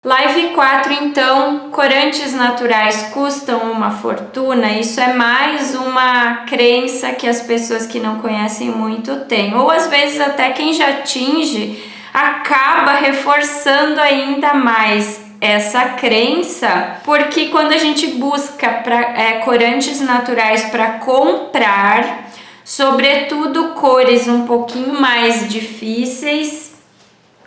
Live 4, então, corantes naturais custam uma fortuna. Isso é mais uma crença que as pessoas que não conhecem muito têm, ou às vezes até quem já atinge acaba reforçando ainda mais essa crença, porque quando a gente busca corantes naturais para comprar, sobretudo cores um pouquinho mais difíceis,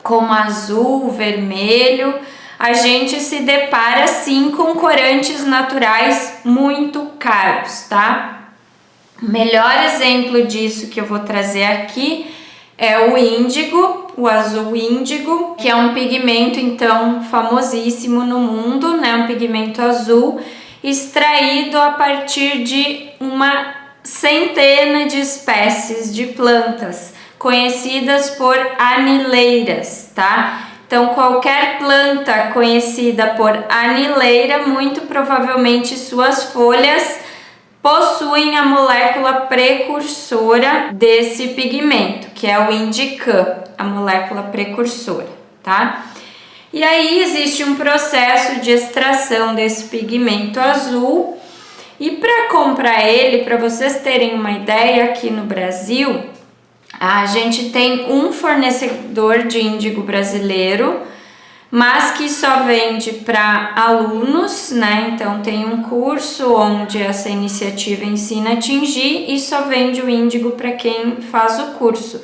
como azul, vermelho, a gente se depara sim com corantes naturais muito caros, tá? O melhor exemplo disso que eu vou trazer aqui é o índigo, o azul índigo, que é um pigmento então famosíssimo no mundo, né? Um pigmento azul extraído a partir de uma centena de espécies de plantas conhecidas por anileiras, tá? Então, qualquer planta conhecida por anileira, muito provavelmente suas folhas possuem a molécula precursora desse pigmento, que é o indican, a molécula precursora, tá? E aí existe um processo de extração desse pigmento azul, e para comprar ele, para vocês terem uma ideia, aqui no Brasil, a gente tem um fornecedor de índigo brasileiro, mas que só vende para alunos, né? Então tem um curso onde essa iniciativa ensina a tingir e só vende o índigo para quem faz o curso.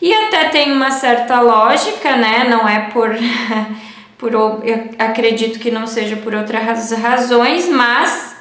E até tem uma certa lógica, né? Não é eu acredito que não seja por outras razões, mas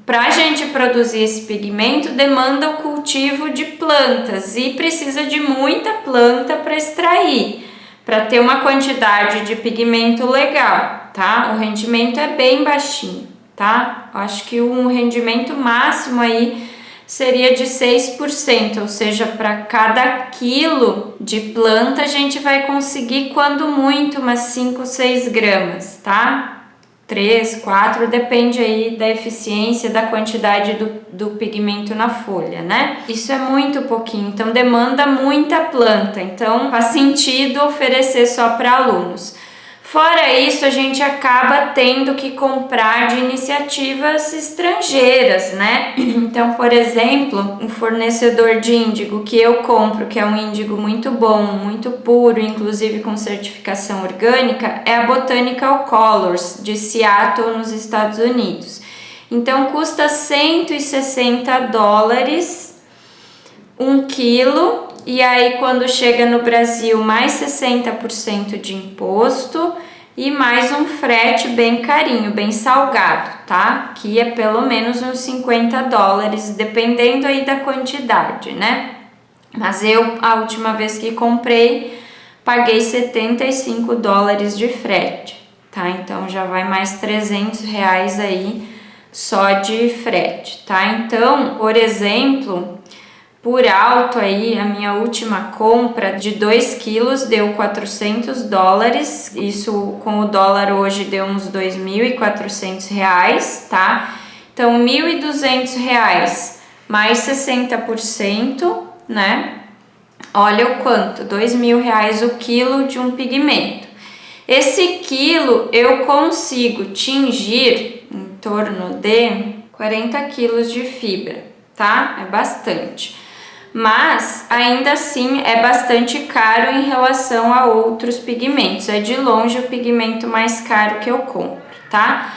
para a gente produzir esse pigmento demanda o cultivo de plantas e precisa de muita planta para extrair, para ter uma quantidade de pigmento legal, tá? O rendimento é bem baixinho, tá? Acho que um rendimento máximo aí seria de 6%, ou seja, para cada quilo de planta a gente vai conseguir, quando muito, umas 5, 6 gramas, tá? 3, 4, depende aí da eficiência, da quantidade do pigmento na folha, né? Isso é muito pouquinho, então demanda muita planta, então faz sentido oferecer só para alunos. Fora isso, a gente acaba tendo que comprar de iniciativas estrangeiras, né? Então, por exemplo, um fornecedor de índigo que eu compro, que é um índigo muito bom, muito puro, inclusive com certificação orgânica, é a Botanical Colors, de Seattle, nos Estados Unidos. Então, custa $160 1 quilo. E aí, quando chega no Brasil, mais 60% de imposto e mais um frete bem carinho, bem salgado, tá? Que é pelo menos uns $50, dependendo aí da quantidade, né? Mas eu, a última vez que comprei, paguei $75 de frete, tá? Então, já vai mais R$300 aí só de frete, tá? Então, por exemplo, por alto aí, a minha última compra de 2 quilos deu $400, isso com o dólar hoje deu uns R$2.400, tá? Então, R$1.200 mais 60%, né? Olha o quanto, R$2.000 o quilo de um pigmento. Esse quilo eu consigo tingir em torno de 40 quilos de fibra, tá? É bastante. Mas ainda assim é bastante caro em relação a outros pigmentos. É de longe o pigmento mais caro que eu compro, tá?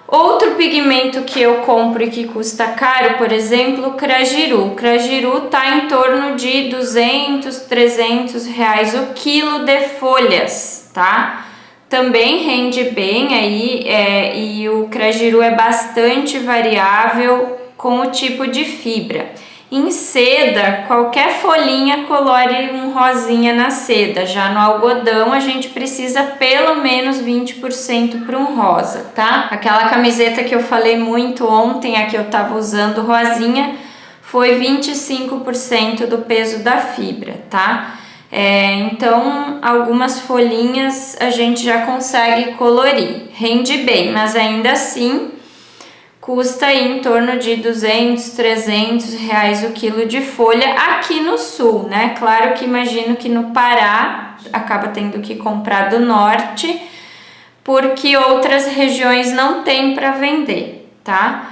Outro pigmento que eu compro e que custa caro, por exemplo, o crajiru. O crajiru tá em torno de R$200, R$300 o quilo de folhas, tá? Também rende bem aí, e o crajiru é bastante variável com o tipo de fibra. Em seda, qualquer folhinha colore um rosinha na seda. Já no algodão, a gente precisa pelo menos 20% para um rosa, tá? Aquela camiseta que eu falei muito ontem, a que eu tava usando rosinha, foi 25% do peso da fibra, tá? Então, algumas folhinhas a gente já consegue colorir. Rende bem, mas ainda assim, custa aí em torno de 200, 300 reais o quilo de folha aqui no sul, né? Claro que imagino que no Pará acaba tendo que comprar do norte, porque outras regiões não tem para vender, tá?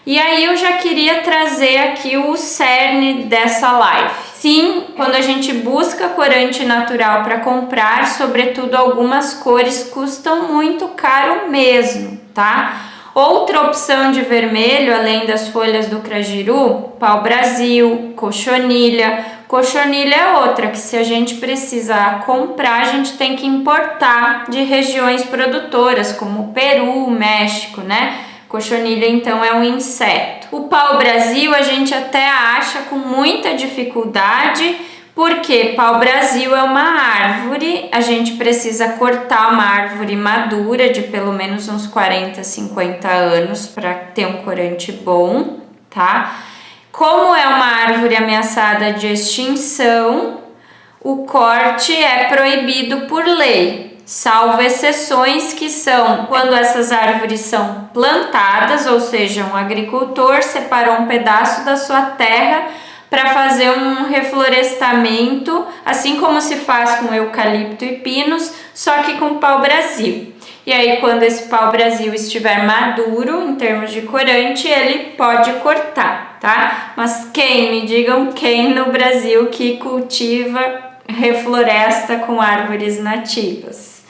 E aí eu já queria trazer aqui o cerne dessa live. Sim, quando a gente busca corante natural para comprar, sobretudo algumas cores custam muito caro mesmo, tá? Outra opção de vermelho, além das folhas do crajiru, pau-brasil, cochonilha. Cochonilha é outra que, se a gente precisar comprar, a gente tem que importar de regiões produtoras como Peru, México, né? Cochonilha então é um inseto. O pau-brasil a gente até acha com muita dificuldade, porque pau-brasil é uma árvore, a gente precisa cortar uma árvore madura de pelo menos uns 40, 50 anos para ter um corante bom, tá? Como é uma árvore ameaçada de extinção, o corte é proibido por lei, salvo exceções que são quando essas árvores são plantadas, ou seja, um agricultor separou um pedaço da sua terra para fazer um reflorestamento, assim como se faz com eucalipto e pinos, só que com pau-brasil. E aí, quando esse pau-brasil estiver maduro, em termos de corante, ele pode cortar, tá? Mas me digam quem no Brasil que cultiva, refloresta com árvores nativas?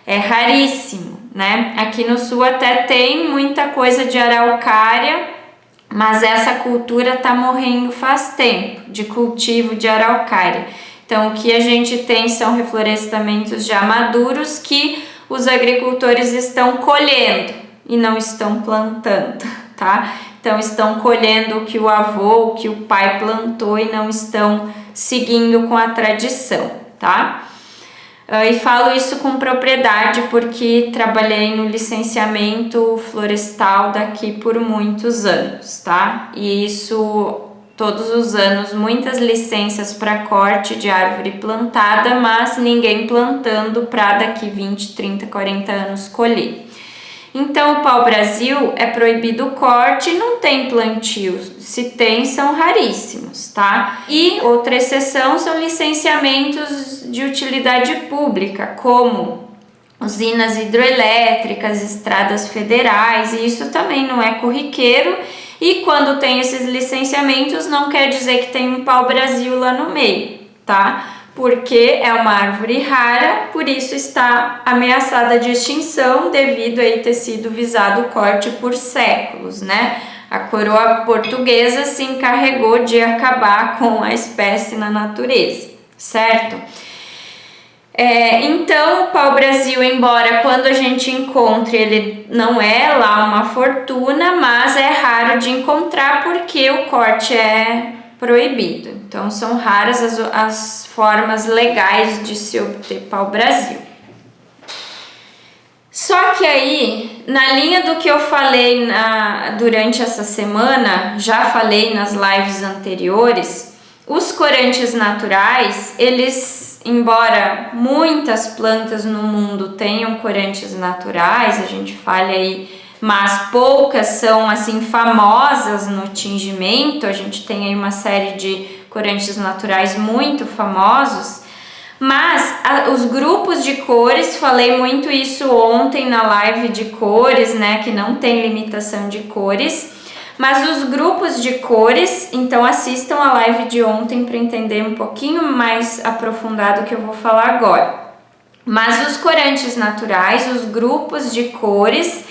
É raríssimo, né? Aqui no sul até tem muita coisa de araucária, mas essa cultura tá morrendo faz tempo, de cultivo de araucária. Então, o que a gente tem são reflorestamentos já maduros que os agricultores estão colhendo e não estão plantando, tá? Então, estão colhendo o que o avô, o que o pai plantou e não estão seguindo com a tradição, tá? E falo isso com propriedade porque trabalhei no licenciamento florestal daqui por muitos anos, tá? E isso todos os anos, muitas licenças para corte de árvore plantada, mas ninguém plantando para daqui 20, 30, 40 anos colher. Então, o pau-brasil é proibido o corte, não tem plantio, se tem são raríssimos, tá? E outra exceção são licenciamentos de utilidade pública, como usinas hidroelétricas, estradas federais, e isso também não é corriqueiro. E quando tem esses licenciamentos, não quer dizer que tem um pau-brasil lá no meio, tá? Porque é uma árvore rara, por isso está ameaçada de extinção devido a ter sido visado o corte por séculos, né? A coroa portuguesa se encarregou de acabar com a espécie na natureza, certo? Então, o pau-brasil, embora quando a gente encontre, ele não é lá uma fortuna, mas é raro de encontrar porque o corte é proibido. Então, são raras as formas legais de se obter pau-brasil. Só que aí, na linha do que eu falei durante essa semana, já falei nas lives anteriores, os corantes naturais, eles, embora muitas plantas no mundo tenham corantes naturais, a gente fala aí, mas poucas são assim famosas no tingimento, a gente tem aí uma série de corantes naturais muito famosos, mas os grupos de cores, falei muito isso ontem na live de cores, né, que não tem limitação de cores, mas os grupos de cores, então assistam a live de ontem para entender um pouquinho mais aprofundado o que eu vou falar agora. Mas os corantes naturais, os grupos de cores,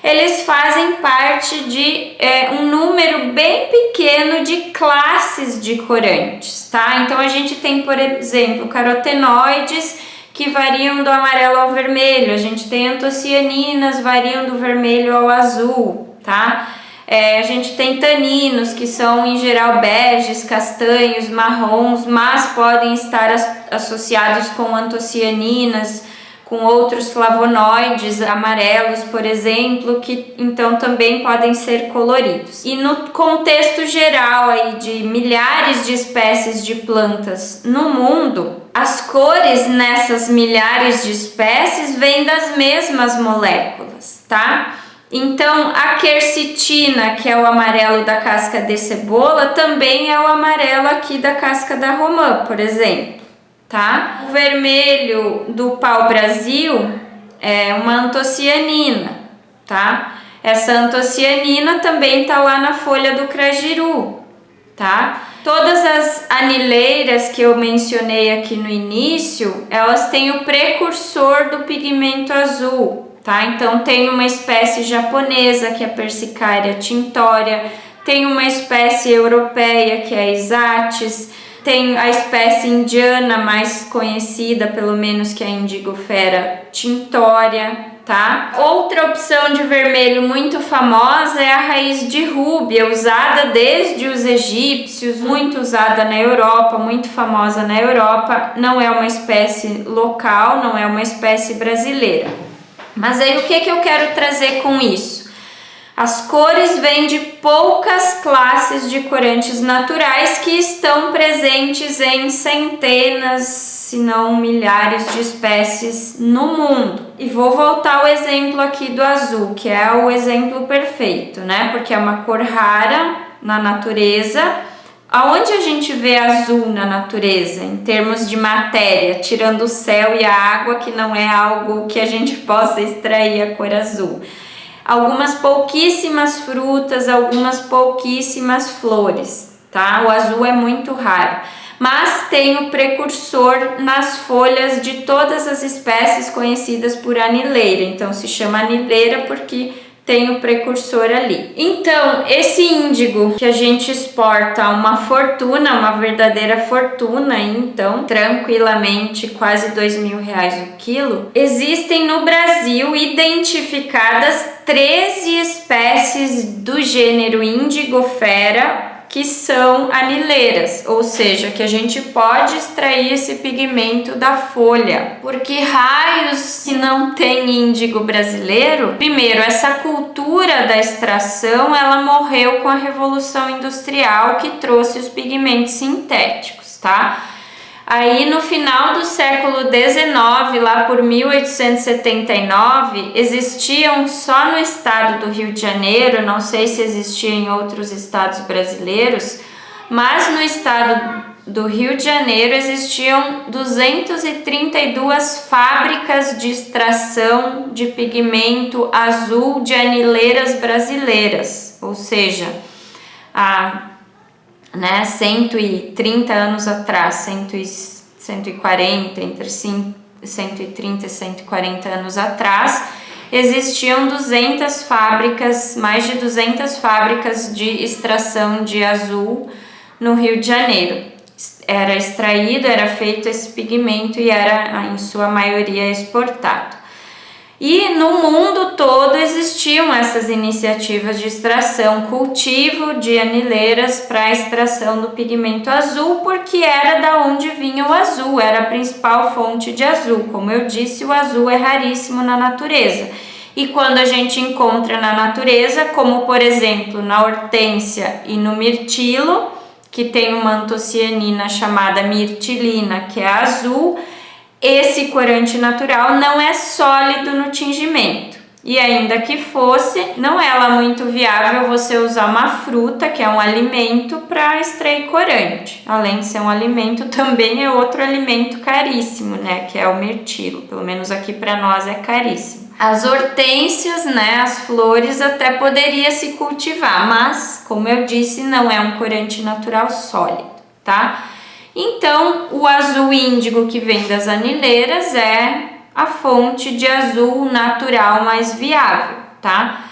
eles fazem parte de um número bem pequeno de classes de corantes, tá? Então a gente tem, por exemplo, carotenoides que variam do amarelo ao vermelho, a gente tem antocianinas, variam do vermelho ao azul, tá? A gente tem taninos, que são em geral beges, castanhos, marrons, mas podem estar associados com antocianinas, com outros flavonoides amarelos, por exemplo, que então também podem ser coloridos. E no contexto geral aí de milhares de espécies de plantas no mundo, as cores nessas milhares de espécies vêm das mesmas moléculas, tá? Então, a quercetina, que é o amarelo da casca de cebola, também é o amarelo aqui da casca da romã, por exemplo, tá? O vermelho do pau-brasil é uma antocianina, tá? Essa antocianina também tá lá na folha do crajiru, tá? Todas as anileiras que eu mencionei aqui no início, elas têm o precursor do pigmento azul, tá? Então tem uma espécie japonesa, que é a Persicaria tinctoria, tem uma espécie europeia, que é a Isatis, tem a espécie indiana mais conhecida, pelo menos, que é a Indigofera tinctoria, tá? Outra opção de vermelho muito famosa é a raiz de rúbia, usada desde os egípcios, muito usada na Europa, muito famosa na Europa. Não é uma espécie local, não é uma espécie brasileira. Mas aí o que eu quero trazer com isso? As cores vêm de poucas classes de corantes naturais que estão presentes em centenas, se não milhares de espécies no mundo. E vou voltar ao exemplo aqui do azul, que é o exemplo perfeito, né? Porque é uma cor rara na natureza. Aonde a gente vê azul na natureza, em termos de matéria, tirando o céu e a água, que não é algo que a gente possa extrair a cor azul? Algumas pouquíssimas frutas, algumas pouquíssimas flores, tá? O azul é muito raro, mas tem o precursor nas folhas de todas as espécies conhecidas por anileira. Então se chama anileira porque tem o precursor ali. Então, esse índigo que a gente exporta uma fortuna, uma verdadeira fortuna, então, tranquilamente, quase R$2.000 o quilo, existem no Brasil identificadas 13 espécies do gênero Indigofera que são anileiras, ou seja, que a gente pode extrair esse pigmento da folha. Porque raios se não tem índigo brasileiro? Primeiro, essa cultura da extração, ela morreu com a Revolução Industrial, que trouxe os pigmentos sintéticos, tá? Aí no final do século XIX, lá por 1879, existiam só no estado do Rio de Janeiro, não sei se existia em outros estados brasileiros, mas no estado do Rio de Janeiro existiam 232 fábricas de extração de pigmento azul de anileiras brasileiras, ou seja, 130 anos atrás, 140, entre 130 e 140 anos atrás, existiam 200 fábricas, mais de 200 fábricas de extração de azul no Rio de Janeiro. Era extraído, era feito esse pigmento e era, em sua maioria, exportado. E no mundo todo existiam essas iniciativas de extração, cultivo de anileiras para extração do pigmento azul, porque era da onde vinha o azul, era a principal fonte de azul. Como eu disse, o azul é raríssimo na natureza. E quando a gente encontra na natureza, como por exemplo na hortênsia e no mirtilo, que tem uma antocianina chamada mirtilina, que é azul, esse corante natural não é sólido no tingimento. E ainda que fosse, não é lá muito viável você usar uma fruta, que é um alimento, para extrair corante. Além de ser um alimento, também é outro alimento caríssimo, né? Que é o mirtilo. Pelo menos aqui para nós é caríssimo. As hortênsias, né? As flores até poderia se cultivar, mas, como eu disse, não é um corante natural sólido, tá? Então, o azul índigo que vem das anileiras é a fonte de azul natural mais viável, tá?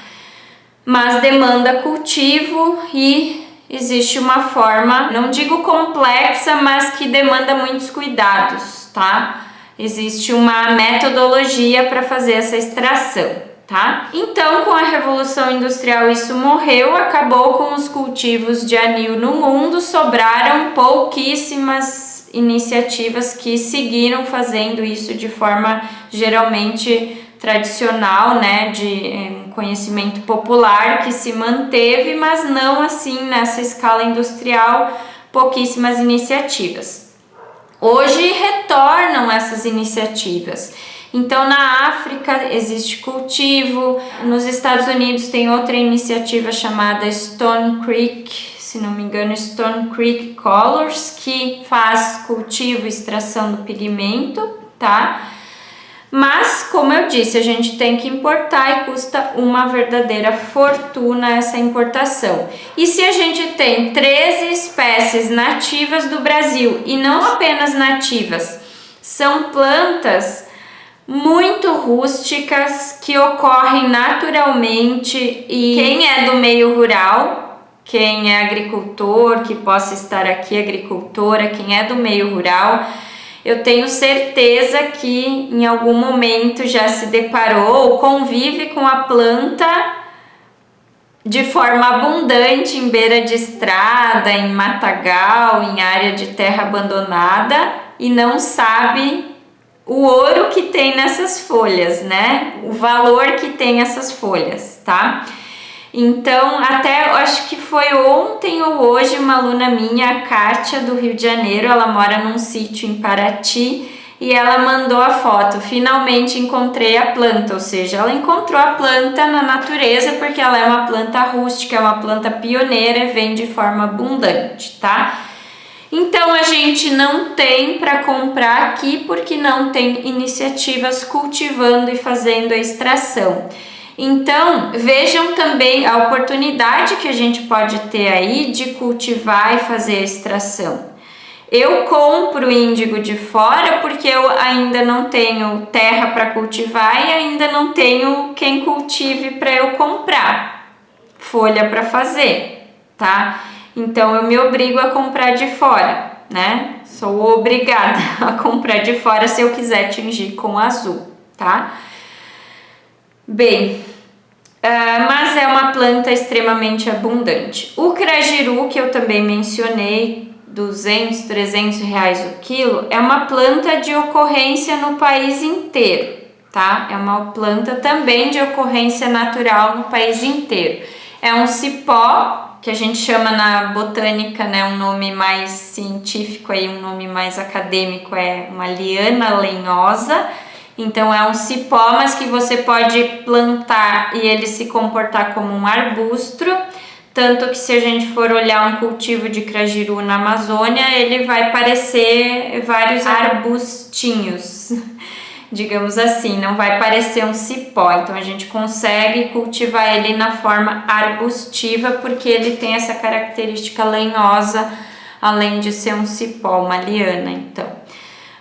Mas demanda cultivo e existe uma forma, não digo complexa, mas que demanda muitos cuidados, tá? Existe uma metodologia para fazer essa extração. Tá? Então, com a Revolução Industrial isso morreu, acabou com os cultivos de anil no mundo, sobraram pouquíssimas iniciativas que seguiram fazendo isso de forma geralmente tradicional, né, de conhecimento popular que se manteve, mas não assim nessa escala industrial, pouquíssimas iniciativas. Hoje retornam essas iniciativas. Então, na África existe cultivo, nos Estados Unidos tem outra iniciativa chamada Stone Creek, se não me engano, Stone Creek Colors, que faz cultivo e extração do pigmento, tá? Mas, como eu disse, a gente tem que importar e custa uma verdadeira fortuna essa importação. E se a gente tem 13 espécies nativas do Brasil, e não apenas nativas, são plantas muito rústicas que ocorrem naturalmente, e quem é do meio rural, quem é agricultor, que possa estar aqui, agricultora, quem é do meio rural, eu tenho certeza que em algum momento já se deparou ou convive com a planta de forma abundante em beira de estrada, em matagal, em área de terra abandonada e não sabe o ouro que tem nessas folhas, né? O valor que tem essas folhas, tá? Então, até acho que foi ontem ou hoje, uma aluna minha, a Kátia, do Rio de Janeiro, ela mora num sítio em Paraty, e ela mandou a foto: finalmente encontrei a planta, ou seja, ela encontrou a planta na natureza, porque ela é uma planta rústica, é uma planta pioneira e vem de forma abundante, tá? Então a gente não tem para comprar aqui porque não tem iniciativas cultivando e fazendo a extração. Então, vejam também a oportunidade que a gente pode ter aí de cultivar e fazer a extração. Eu compro índigo de fora porque eu ainda não tenho terra para cultivar e ainda não tenho quem cultive para eu comprar folha para fazer, tá? Então, eu me obrigo a comprar de fora, né? Sou obrigada a comprar de fora se eu quiser tingir com azul, tá? Bem, mas é uma planta extremamente abundante. O crajiru, que eu também mencionei, 200, 300 reais o quilo, é uma planta de ocorrência no país inteiro, tá? É uma planta também de ocorrência natural no país inteiro. É um cipó, que a gente chama na botânica, né, um nome mais científico, aí, um nome mais acadêmico, é uma liana lenhosa. Então é um cipó, mas que você pode plantar e ele se comportar como um arbusto, tanto que se a gente for olhar um cultivo de crajiru na Amazônia, ele vai parecer vários arbustinhos, digamos assim, não vai parecer um cipó. Então a gente consegue cultivar ele na forma arbustiva porque ele tem essa característica lenhosa, além de ser um cipó, uma liana, então.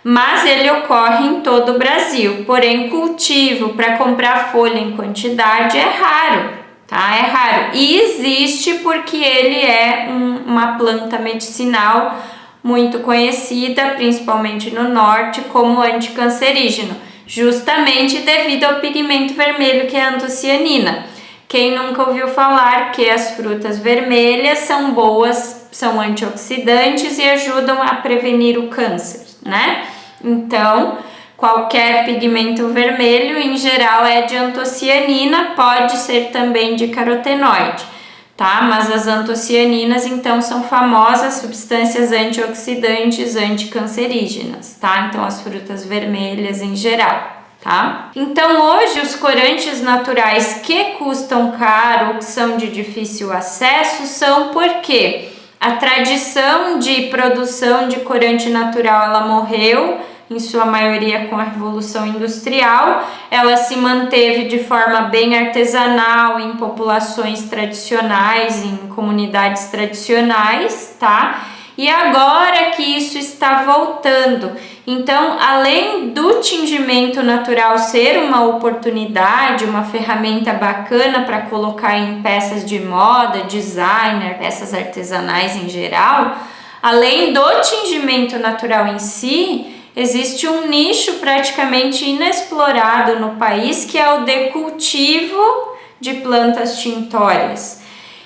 Mas ele ocorre em todo o Brasil, porém cultivo para comprar folha em quantidade é raro, tá? É raro. E existe porque ele é uma planta medicinal muito conhecida, principalmente no norte, como anticancerígeno, justamente devido ao pigmento vermelho que é a antocianina. Quem nunca ouviu falar que as frutas vermelhas são boas, são antioxidantes e ajudam a prevenir o câncer, né? Então, qualquer pigmento vermelho, em geral, é de antocianina, pode ser também de carotenoide, tá? Mas as antocianinas, então, são famosas substâncias antioxidantes, anticancerígenas, tá? Então, as frutas vermelhas em geral, tá? Então, hoje, os corantes naturais que custam caro, que são de difícil acesso, são porque a tradição de produção de corante natural, ela morreu, em sua maioria com a Revolução Industrial. Ela se manteve de forma bem artesanal em populações tradicionais, em comunidades tradicionais, tá? E agora que isso está voltando, então, além do tingimento natural ser uma oportunidade, uma ferramenta bacana para colocar em peças de moda, designer, peças artesanais em geral, além do tingimento natural em si, existe um nicho praticamente inexplorado no país, que é o de cultivo de plantas tintórias.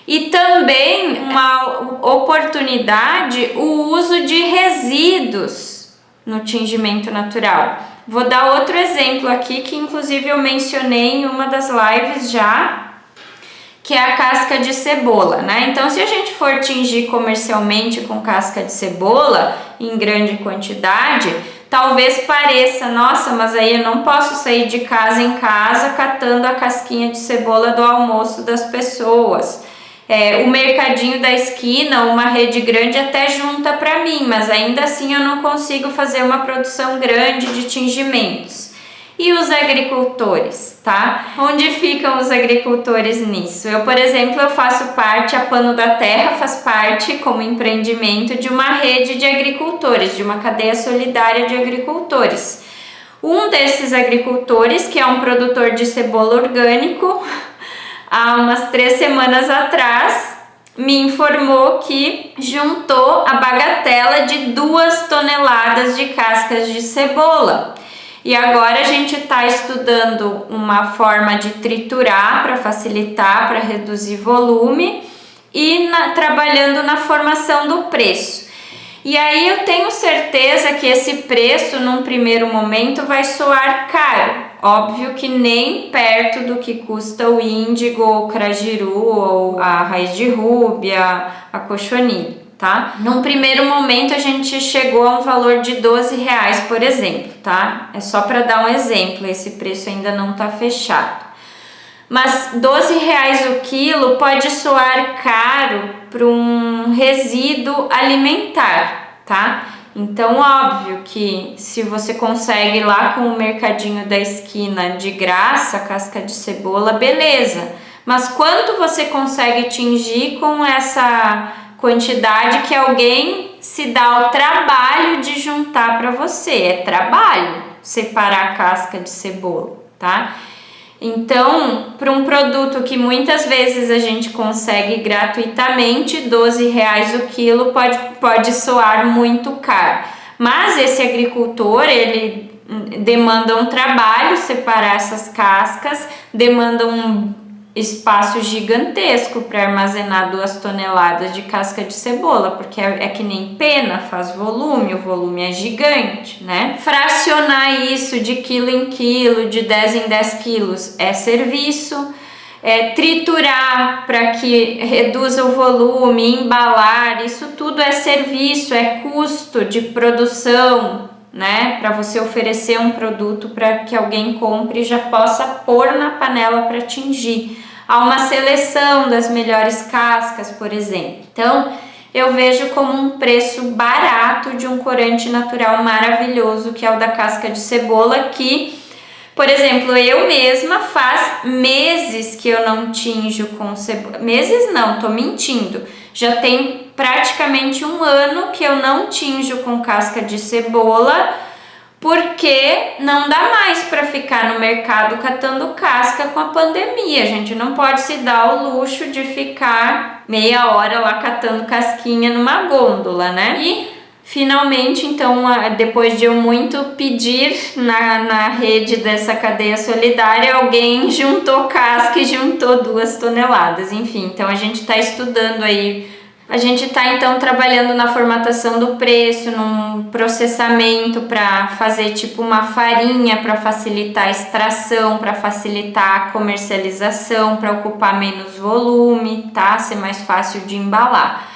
E também uma oportunidade, o uso de resíduos no tingimento natural. Vou dar outro exemplo aqui, que inclusive eu mencionei em uma das lives já, que é a casca de cebola, né? Então, se a gente for tingir comercialmente com casca de cebola em grande quantidade, Talvez pareça, nossa, mas aí eu não posso sair de casa em casa catando a casquinha de cebola do almoço das pessoas. O mercadinho da esquina, uma rede grande até junta para mim, mas ainda assim eu não consigo fazer uma produção grande de tingimentos. E os agricultores, tá? Onde ficam os agricultores nisso? Eu, por exemplo, eu faço parte, a Pano da Terra faz parte, como empreendimento, de uma rede de agricultores, de uma cadeia solidária de agricultores. Um desses agricultores, que é um produtor de cebola orgânico, há umas 3 semanas atrás, me informou que juntou a bagatela de 2 toneladas de cascas de cebola. E agora a gente está estudando uma forma de triturar para facilitar, para reduzir volume e trabalhando na formação do preço. E aí eu tenho certeza que esse preço, num primeiro momento, vai soar caro. Óbvio que nem perto do que custa o índigo, ou o crajiru, ou a raiz de rúbia, a cochonilha, tá? Num primeiro momento a gente chegou a um valor de R$12, por exemplo, tá? É só para dar um exemplo, esse preço ainda não tá fechado. Mas R$12 o quilo pode soar caro para um resíduo alimentar, tá? Então, óbvio que se você consegue ir lá com o mercadinho da esquina de graça, casca de cebola, beleza. Mas quanto você consegue tingir com essa quantidade que alguém se dá o trabalho de juntar para você? É trabalho separar a casca de cebola, tá? Então, para um produto que muitas vezes a gente consegue gratuitamente, R$12 o quilo pode soar muito caro. Mas esse agricultor, ele demanda um trabalho separar essas cascas, demanda um espaço gigantesco para armazenar 2 toneladas de casca de cebola, porque é que nem pena, faz volume, o volume é gigante, né? Fracionar isso de quilo em quilo, de 10 em 10 quilos é serviço, triturar para que reduza o volume, embalar, isso tudo é serviço, é custo de produção, né? Para você oferecer um produto para que alguém compre e já possa pôr na panela para tingir. Há uma seleção das melhores cascas, por exemplo. Então, eu vejo como um preço barato de um corante natural maravilhoso, que é o da casca de cebola, que, por exemplo, eu mesma faz meses que eu não tinjo com cebola. Meses não, tô mentindo. Já tem praticamente 1 ano que eu não tinjo com casca de cebola, porque não dá mais para ficar no mercado catando casca com a pandemia. A gente não pode se dar o luxo de ficar meia hora lá catando casquinha numa gôndola, né? E finalmente, então, depois de eu muito pedir na rede dessa cadeia solidária, alguém juntou casca e juntou 2 toneladas. Enfim, então a gente está estudando aí. A gente está então trabalhando na formatação do preço, num processamento para fazer tipo uma farinha para facilitar a extração, para facilitar a comercialização, para ocupar menos volume, tá? Ser mais fácil de embalar.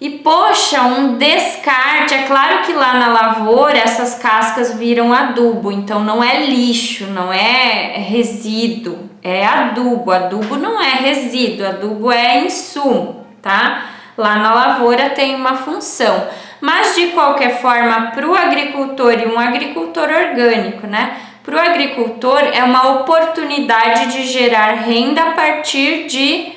E poxa, um descarte, é claro que lá na lavoura essas cascas viram adubo, então não é lixo, não é resíduo, é adubo. Adubo não é resíduo, adubo é insumo. Tá? Lá na lavoura tem uma função, mas de qualquer forma, para o agricultor e um agricultor orgânico, né? Para o agricultor é uma oportunidade de gerar renda a partir de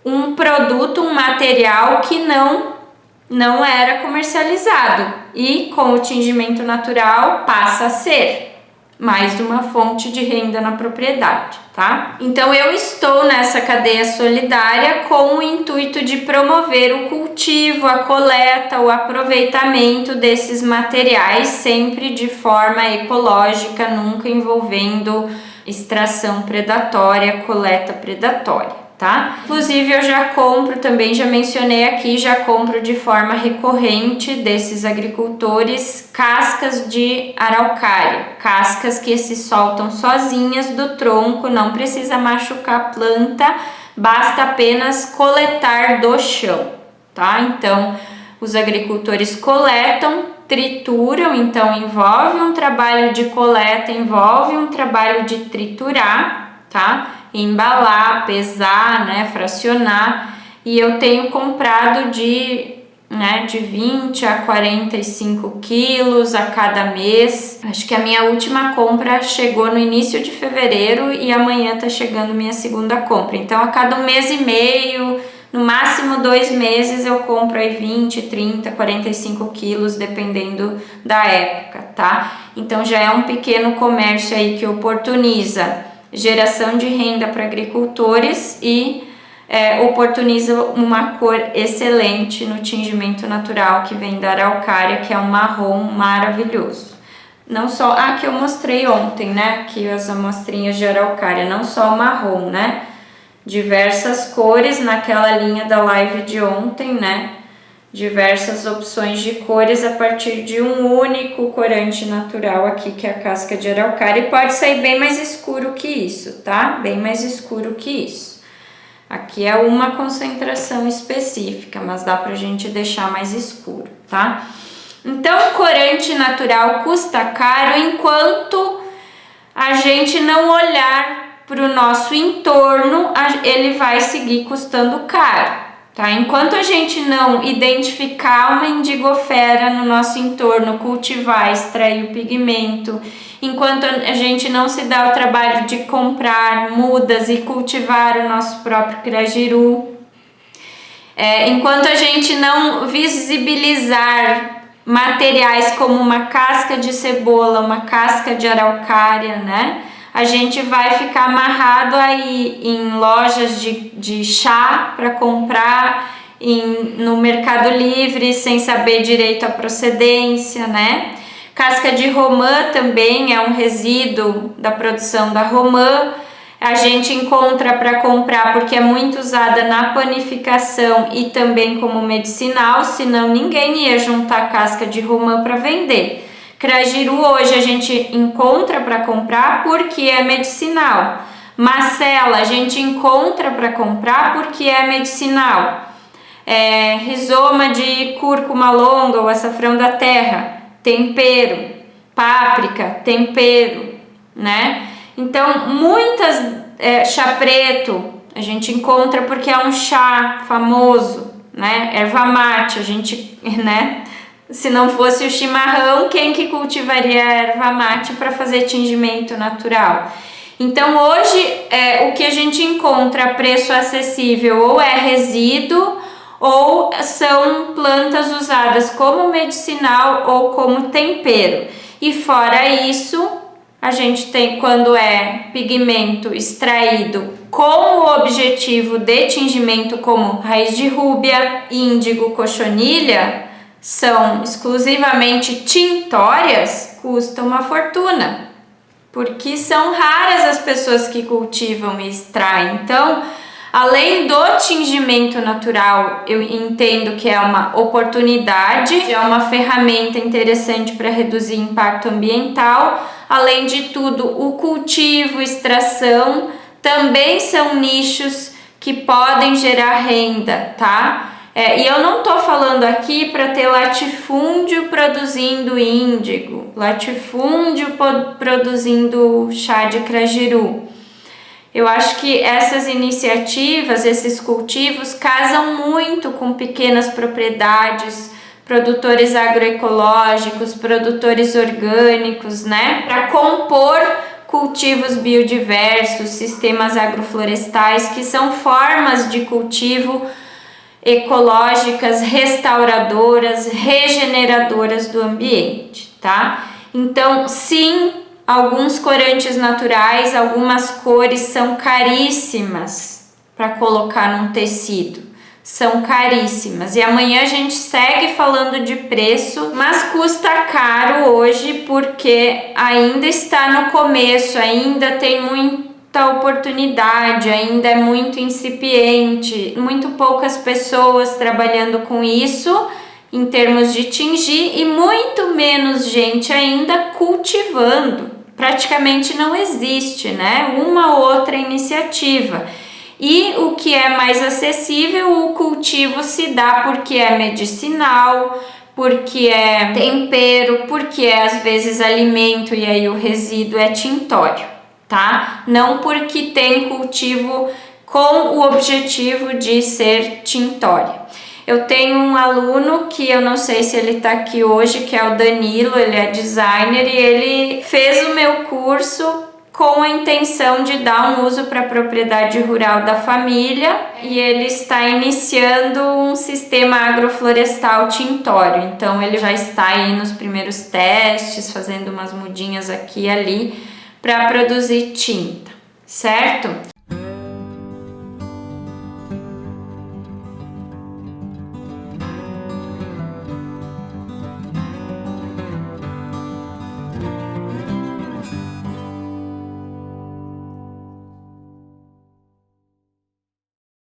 um produto, um material que não era comercializado e com o tingimento natural passa a ser mais uma fonte de renda na propriedade, tá? Então eu estou nessa cadeia solidária com o intuito de promover o cultivo, a coleta, o aproveitamento desses materiais, sempre de forma ecológica, nunca envolvendo extração predatória, coleta predatória. Tá? Inclusive eu já compro também, já mencionei aqui, já compro de forma recorrente desses agricultores cascas de araucária, cascas que se soltam sozinhas do tronco, não precisa machucar a planta, basta apenas coletar do chão, tá? Então os agricultores coletam, trituram, então envolve um trabalho de coleta, envolve um trabalho de triturar, tá? Embalar, pesar, né, fracionar, e eu tenho comprado de 20 a 45 quilos a cada mês. Acho que a minha última compra chegou no início de fevereiro e amanhã tá chegando minha segunda compra. Então, a cada 1,5 mês, no máximo 2 meses, eu compro aí 20, 30, 45 quilos, dependendo da época, tá? Então, já é um pequeno comércio aí que oportuniza geração de renda para agricultores e oportuniza uma cor excelente no tingimento natural que vem da araucária, que é um marrom maravilhoso. Não só que eu mostrei ontem, né? Aqui as amostrinhas de araucária, não só o marrom, né? Diversas cores naquela linha da live de ontem, né? Diversas opções de cores a partir de um único corante natural aqui, que é a casca de araucária, e pode sair bem mais escuro que isso, tá? Bem mais escuro que isso. Aqui é uma concentração específica, mas dá pra gente deixar mais escuro, tá? Então, o corante natural custa caro enquanto a gente não olhar para o nosso entorno, ele vai seguir custando caro, tá? Enquanto a gente não identificar uma indigofera no nosso entorno, cultivar, extrair o pigmento, enquanto a gente não se dá o trabalho de comprar mudas e cultivar o nosso próprio crajiru, enquanto a gente não visibilizar materiais como uma casca de cebola, uma casca de araucária, né? A gente vai ficar amarrado aí em lojas de chá para comprar, no Mercado Livre, sem saber direito a procedência, né? Casca de romã também é um resíduo da produção da romã. A gente encontra para comprar porque é muito usada na panificação e também como medicinal, senão ninguém ia juntar casca de romã para vender. Crajiru hoje a gente encontra para comprar porque é medicinal. Macela a gente encontra para comprar porque é medicinal. Rizoma de cúrcuma longa ou açafrão da terra, tempero. Páprica, tempero, né? Então, muitas chá preto a gente encontra porque é um chá famoso, né? Erva mate, a gente, né? Se não fosse o chimarrão, quem que cultivaria a erva mate para fazer tingimento natural? Então, hoje, o que a gente encontra a preço acessível ou é resíduo ou são plantas usadas como medicinal ou como tempero. E fora isso, a gente tem quando é pigmento extraído com o objetivo de tingimento, como raiz de rúbia, índigo, cochonilha, são exclusivamente tintórias, custa uma fortuna, porque são raras as pessoas que cultivam e extraem. Então, além do tingimento natural, eu entendo que é uma oportunidade, é uma ferramenta interessante para reduzir impacto ambiental. Além de tudo, o cultivo, extração também são nichos que podem gerar renda, tá? E eu não tô falando aqui para ter latifúndio produzindo índigo, latifúndio produzindo chá de crajiru. Eu acho que essas iniciativas, esses cultivos casam muito com pequenas propriedades, produtores agroecológicos, produtores orgânicos, né? Para compor cultivos biodiversos, sistemas agroflorestais, que são formas de cultivo ecológicas, restauradoras, regeneradoras do ambiente, tá? Então, sim, alguns corantes naturais, algumas cores são caríssimas para colocar num tecido, são caríssimas. E amanhã a gente segue falando de preço, mas custa caro hoje porque ainda está no começo, ainda tem muita oportunidade, ainda é muito incipiente, muito poucas pessoas trabalhando com isso em termos de tingir e muito menos gente ainda cultivando. Praticamente não existe, né? Uma ou outra iniciativa. E o que é mais acessível, o cultivo se dá porque é medicinal, porque é tempero, porque é às vezes alimento e aí o resíduo é tintório, tá? Não porque tem cultivo com o objetivo de ser tintório. Eu tenho um aluno que eu não sei se ele tá aqui hoje, que é o Danilo, ele é designer e ele fez o meu curso com a intenção de dar um uso para a propriedade rural da família e ele está iniciando um sistema agroflorestal tintório. Então ele já está aí nos primeiros testes, fazendo umas mudinhas aqui e ali para produzir tinta, certo?